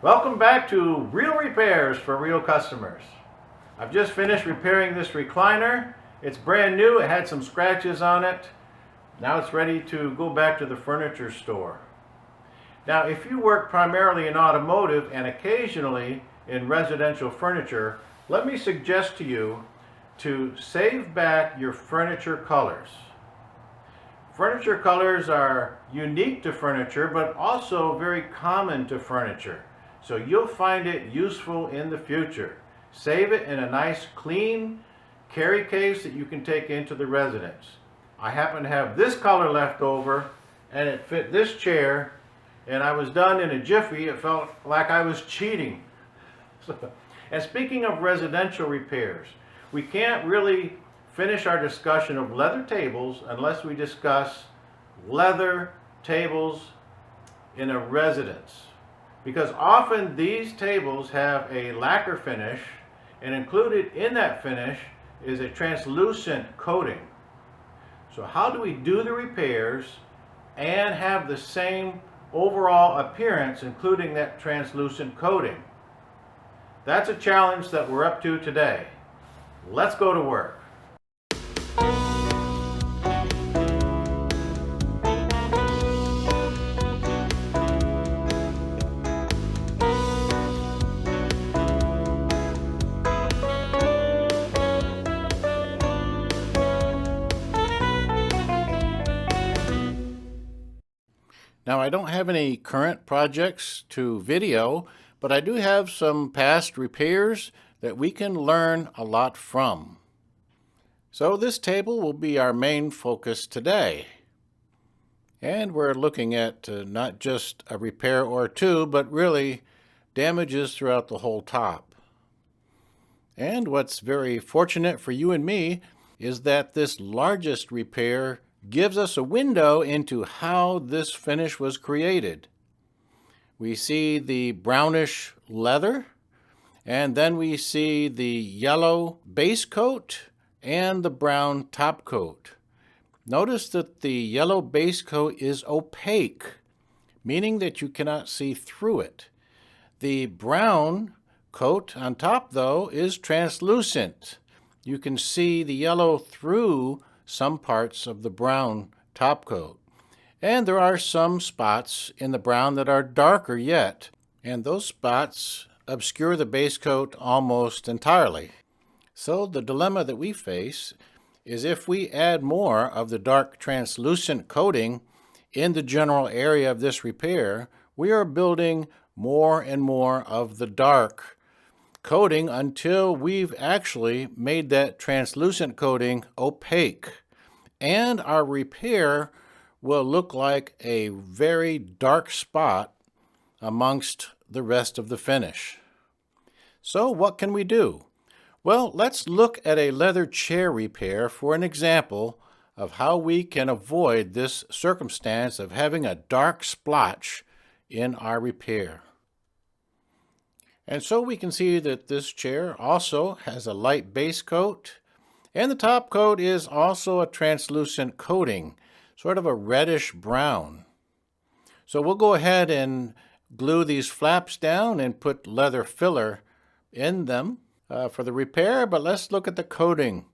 Welcome back to Real Repairs for Real Customers. I've just finished repairing this recliner. It's brand new, it had some scratches on it. Now it's ready to go back to the furniture store. Now if you work primarily in automotive and occasionally in residential furniture, let me suggest to you to save back your furniture colors. Furniture colors are unique to furniture, but also very common to furniture. So you'll find it useful in the future. Save it in a nice clean carry case that you can take into the residence. I happen to have this color left over and it fit this chair, and I was done in a jiffy. It felt like I was cheating. And speaking of residential repairs, we can't really finish our discussion of leather tables unless we discuss leather tables in a residence. Because often these tables have a lacquer finish, and included in that finish is a translucent coating. So how do we do the repairs and have the same overall appearance, including that translucent coating? That's a challenge that we're up to today. Let's go to work. Now, I don't have any current projects to video, but I do have some past repairs that we can learn a lot from. So this table will be our main focus today. And we're looking at not just a repair or two, but really damages throughout the whole top. And what's very fortunate for you and me is that this largest repair gives us a window into how this finish was created. We see the brownish leather, and then we see the yellow base coat and the brown top coat. Notice that the yellow base coat is opaque, meaning that you cannot see through it. The brown coat on top, though, is translucent. You can see the yellow through some parts of the brown top coat. And there are some spots in the brown that are darker yet, and those spots obscure the base coat almost entirely. So the dilemma that we face is if we add more of the dark translucent coating in the general area of this repair, we are building more and more of the dark coating until we've actually made that translucent coating opaque. And our repair will look like a very dark spot amongst the rest of the finish. So what can we do? Well, let's look at a leather chair repair for an example of how we can avoid this circumstance of having a dark splotch in our repair. And so we can see that this chair also has a light base coat, and the top coat is also a translucent coating, sort of a reddish brown. So we'll go ahead and glue these flaps down and put leather filler in them for the repair, but let's look at the coating.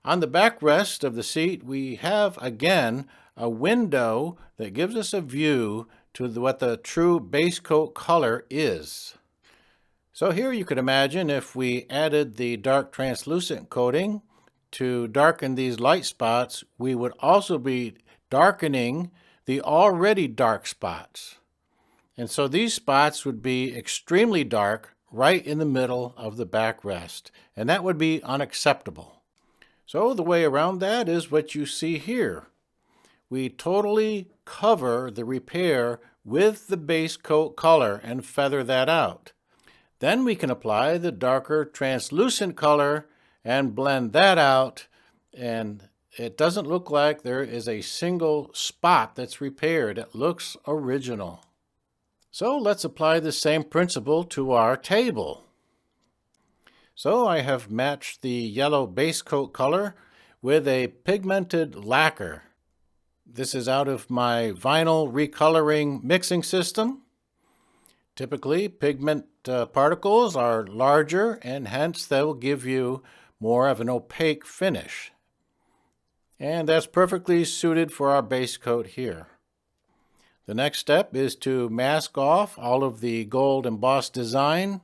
On the backrest of the seat, we have again a window that gives us a view to what the true base coat color is. So here you could imagine if we added the dark translucent coating to darken these light spots, we would also be darkening the already dark spots. And so these spots would be extremely dark right in the middle of the backrest, and that would be unacceptable. So the way around that is what you see here. We totally cover the repair with the base coat color and feather that out. Then we can apply the darker translucent color and blend that out, and it doesn't look like there is a single spot that's repaired. It looks original. So let's apply the same principle to our table. So I have matched the yellow base coat color with a pigmented lacquer. This is out of my vinyl recoloring mixing system. Typically, pigment particles are larger and hence they will give you more of an opaque finish. And that's perfectly suited for our base coat here. The next step is to mask off all of the gold embossed design.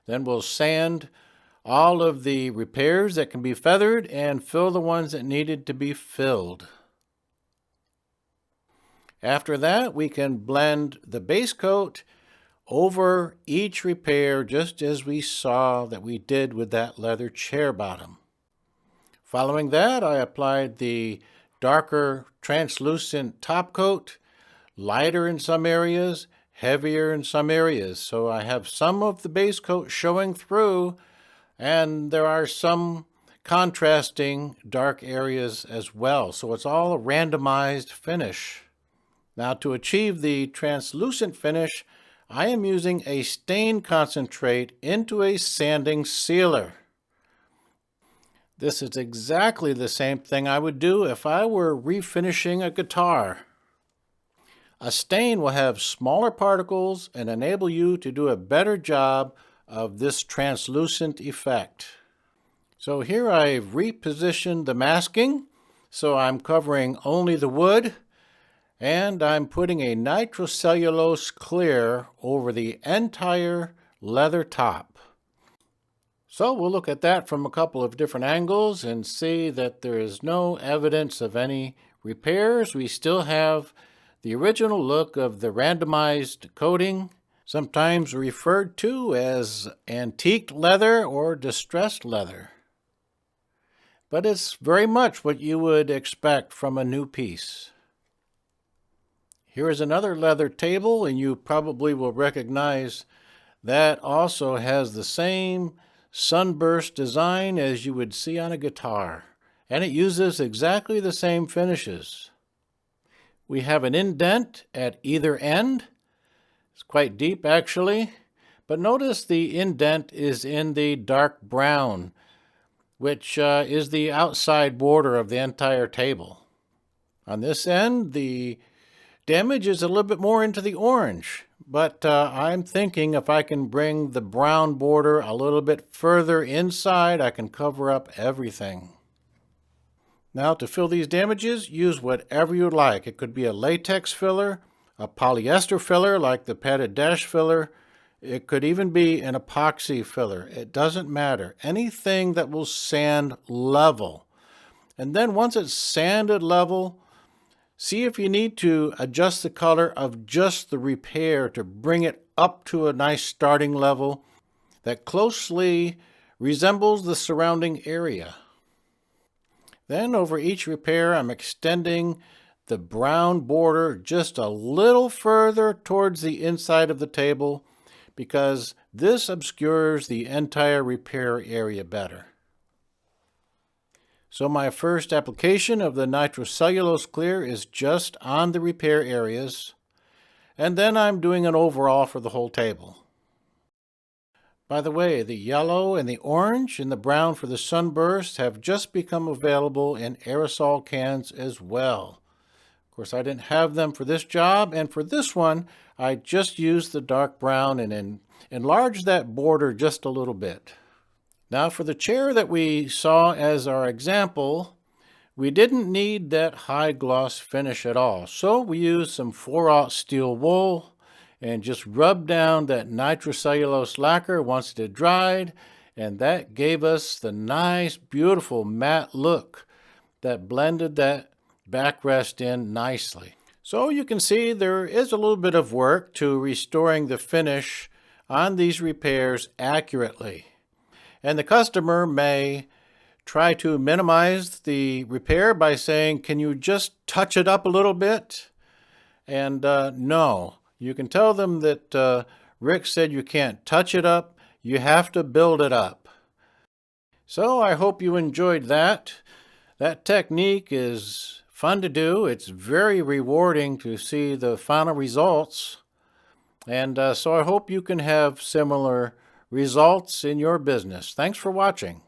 Then we'll sand all of the repairs that can be feathered and fill the ones that needed to be filled. After that, we can blend the base coat over each repair just as we saw that we did with that leather chair bottom. Following that, I applied the darker translucent top coat, lighter in some areas, heavier in some areas. So I have some of the base coat showing through, and there are some contrasting dark areas as well. So it's all a randomized finish. Now to achieve the translucent finish, I am using a stain concentrate into a sanding sealer. This is exactly the same thing I would do if I were refinishing a guitar. A stain will have smaller particles and enable you to do a better job of this translucent effect. So here I've repositioned the masking, so I'm covering only the wood, and I'm putting a nitrocellulose clear over the entire leather top. So we'll look at that from a couple of different angles and see that there is no evidence of any repairs. We still have the original look of the randomized coating, sometimes referred to as antique leather or distressed leather. But it's very much what you would expect from a new piece. Here is another leather table, and you probably will recognize that also has the same sunburst design as you would see on a guitar, and it uses exactly the same finishes. We have an indent at either end. It's quite deep actually, but notice the indent is in the dark brown, which is the outside border of the entire table. On this end, the damage is a little bit more into the orange, but I'm thinking if I can bring the brown border a little bit further inside, I can cover up everything. Now to fill these damages, use whatever you like. It could be a latex filler, a polyester filler like the padded dash filler. It could even be an epoxy filler. It doesn't matter. Anything that will sand level. And then once it's sanded level, see if you need to adjust the color of just the repair to bring it up to a nice starting level that closely resembles the surrounding area. Then over each repair, I'm extending the brown border just a little further towards the inside of the table because this obscures the entire repair area better. So my first application of the nitrocellulose clear is just on the repair areas, and then I'm doing an overall for the whole table. By the way, the yellow and the orange and the brown for the sunburst have just become available in aerosol cans as well. Of course, I didn't have them for this job, and for this one, I just used the dark brown and enlarged that border just a little bit. Now for the chair that we saw as our example, we didn't need that high gloss finish at all. So we used some 4/0 steel wool and just rubbed down that nitrocellulose lacquer once it had dried, and that gave us the nice, beautiful matte look that blended that backrest in nicely. So you can see there is a little bit of work to restoring the finish on these repairs accurately. And the customer may try to minimize the repair by saying, can you just touch it up a little bit? And no, you can tell them that Rick said you can't touch it up, you have to build it up. So I hope you enjoyed that. That technique is fun to do. It's very rewarding to see the final results. And so I hope you can have similar results in your business. Thanks for watching.